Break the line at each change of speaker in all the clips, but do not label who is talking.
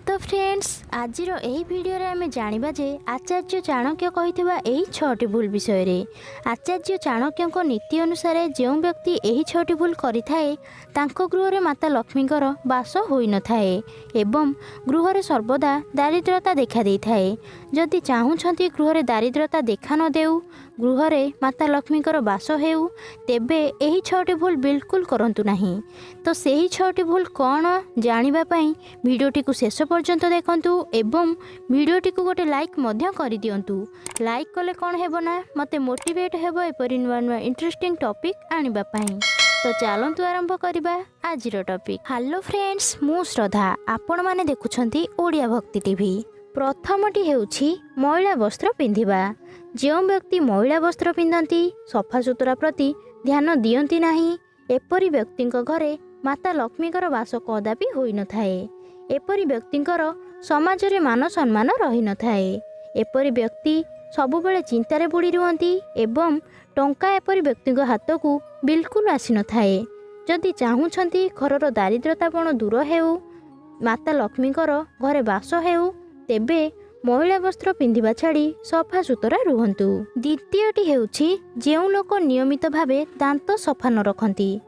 तो फ्रेंड्स आज भिडियो रे आमे जानिबा जे आचार्य चाणक्य कहिथिबा एही 6टी भूल विषय रे। आचार्य चाणक्य को नीति अनुसार जो व्यक्ति एही 6टी भूल करिथाए तांको गृह रे माता लक्ष्मीकर वास होई न थाए एवं गृह रे सर्वदा दारिद्रता देखा देई थाए। जदि चाहूछंती गृह रे दारिद्रता देखा न देउ गृह रे माता लक्ष्मीकर वास हेउ तेबे एही 6टी भूल बिल्कुल करंतु नाही। तो सेही 6टी भूल कौन जानिबा पई भिडियोटी को शेष पर्यंत देखंतु एवं भिडियोटी को गोटे लाइक मध्य कर दियंतु। लाइक कले कौन हेबो ना मते मोटिवेट हेबो एपरि नुआ नुआ इंटरेस्टिंग टॉपिक आनिबा पई। तो चलतु आरंभ करबा आजिर टॉपिक। हेलो फ्रेंड्स मु श्रद्धा आपण माने देखुछंती ओडिया भक्ति टीवी। प्रथमटी हेउछि महिला वस्त्र पिंधिबा। जो व्यक्ति महिला वस्त्र पिंधती सफा सुतरा प्रति ध्यान दियंती नाही एपरि व्यक्तिंक घरे माता लक्ष्मीकर वास कदापि होई न थाए। एपरि व्यक्तिंकर समाज रे मान सम्मान रही न थाए। एपरि व्यक्ति सबुबेले चिंतारे बुड़ी रुहंती एवं टंका एपरि व्यक्तिंक हाथ को बिल्कुल आसी न थाए। जदि चाहूछंती घरर दारिद्रतापण दूर हेउ माता लक्ष्मीकर घरे वास हेउ तेबे महिला वस्त्र पिंधिबा छाड़ी सफा सुतरा रुहंतु। द्वितीयटी हेउछि जेउ लोक नियमित भावे दांत सफा न रखंती।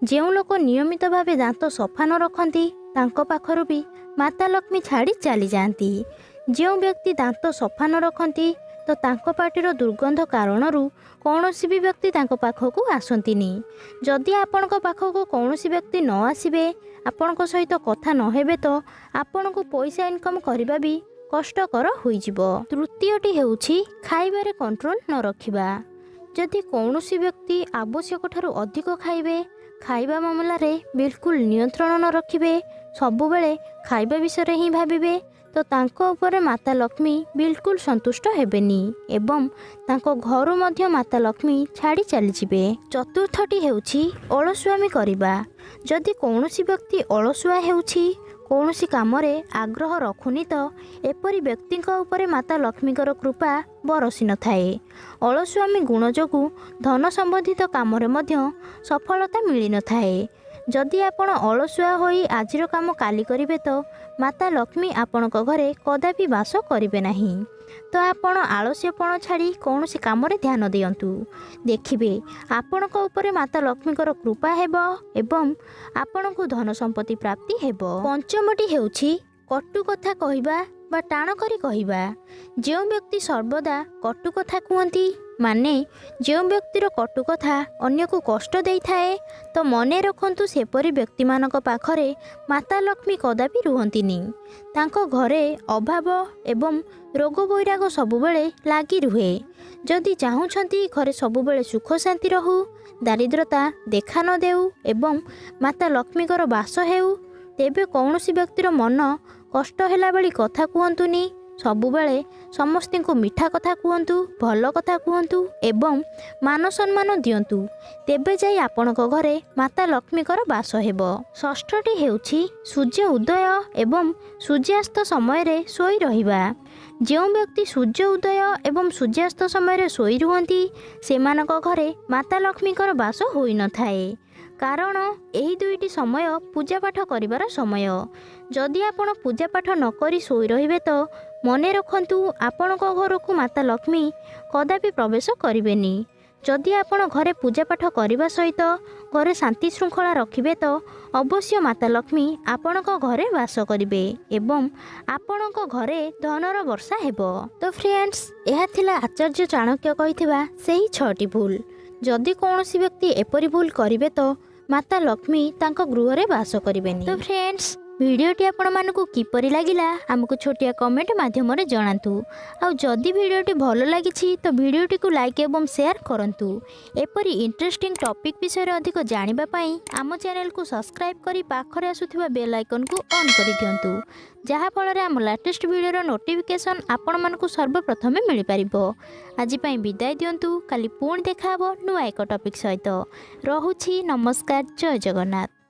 जेउ लोक नियमित भावे दांत सफा न रखंती तांको पाखरु भी माता लक्ष्मी छाड़ी चली जाती। जो व्यक्ति दांत सफा न रखंती तो तांको पाटिर दुर्गंध कारणरू कौनसी भी व्यक्ति तांको पाखकू आसंतीनी। जदि आपणको पाखकू कौनसी व्यक्ति न आसीबे आपणको सहित कथा न हेबे तो आपणको पैसा इनकम करबा भी कष्टकर होइजिबो। तृतीयटी हेउछि खाइबारे कंट्रोल न रखिबा। जदि कौनसी व्यक्ति आवश्यक ठारू अधिक खाइबे खाइबा मामला रे बिल्कुल नियंत्रण न रखिबे सबुबेले खाइबा विषय ही भाबिबे तो तांको ऊपर माता लक्ष्मी बिल्कुल संतुष्ट हेबेनी एवं तांको घरु मध्य माता लक्ष्मी छाड़ी चली जिबे। चतुर्थटी हेउछि अलसुआमी करिबा। जदि कौनसी व्यक्ति अलसुआ हेउछि कौनसी काम रे आग्रह रखुनी तो एपरि व्यक्तिंक ऊपर माता लक्ष्मीकर कृपा बरसी न थाए। अलसुआमी गुण जोगु धन संबंधित काम रे मध्य सफलता मिली न थाए। जदि आपण अलसुआ होई आजिर काम काली करिवे तो माता लक्ष्मी आपणक घरे कदापि वास करिवे नाही। तो आपण आलस्यपण छाड़ी कौनसी काम रे ध्यान दियंतु देखिबे आपणक ऊपर माता लक्ष्मीकर कृपा हेबो एवं आपणको धन संपत्ति प्राप्ति हेबो। पंचमटी हेउछि कटु कथा कहिबा बा टाण करी कहिबा। जो व्यक्ति सर्वदा कटु कथा कहती माने जो व्यक्तिर कटु कथा अन्य को कष्ट देई थाए तो मने रखंतु सेपरि व्यक्ति मानक पाखरे माता लक्ष्मी कदापि रुहंतिनी। तांको घरे अभाव एवं रोग बैराग सबुबेले लागी रुहे। जदि चाहूछंती घरे सबुबेले सुख शांति रहू दारिद्रता देखा न देउ एवं माता लक्ष्मीकर वास हेउ तेबे कौनसी व्यक्तिर मन कष्ट होला बेली कथा कहतुनी सबुबेले समस्ती को मीठा कथा कहतु भल कथा कहतु एवं मान सम्मान दियंतु तेबे जाई आपणक घरे माता लक्ष्मीकर वास हेबो। षष्ठटी हेउछि सूर्य उदय एवं सूर्यास्त समय रे सोई रहिबा। जो व्यक्ति सूर्य उदय एवं सूर्यास्त समय रे सोई रुहंती सेमानक घरे माता लक्ष्मीकर वास होई न थाए। कारण एही दुईटी समय पूजा पाठ करिवार समय। जदि आपण पूजा पाठ न करी सोई रहिबे तो मने रखंतु आपणक घर को माता लक्ष्मी कदापि प्रवेश करिवेनी। जदि आपण घरे पूजा पाठ करने सहित घरे शांति श्रृंखला रखिबे तो अवश्य माता लक्ष्मी आपणक घरे वास करिवे एवं आपणक घरे धनर वर्षा हेबो। तो फ्रेंड्स यह थिला आचार्य चाणक्य कहिथिबा सेही 6टी भूल। जदि कौनसी व्यक्ति एपरि भूल करिवे तो माता लक्ष्मी तांको गृह रे वास करिवेनी। तो फ्रेंड्स भिडियोटी आपण मानकु किपरि लागिला हमकु छोटिया कमेंट माध्यम रे जणांतु। आ जदि भिडियोटी भलो लागिछि तो भिडियोटी को लाइक एवं शेयर करंतु। एपरि इंटरेस्टिंग टॉपिक विषय रे अधिक जानिबा पई आम चैनल को सब्सक्राइब करी पाखरे आसुथिबा बेल आइकन को ऑन करि दियंतु जहा फल रे हम लेटेस्ट वीडियो रो नोटिफिकेशन आपण मानकु सर्वप्रथमे मिलि परिबो। आज पई विदाय दियंतु काली पुणी देखाबो नुआ एक टॉपिक सहित। रहुछि नमस्कार जय जगन्नाथ।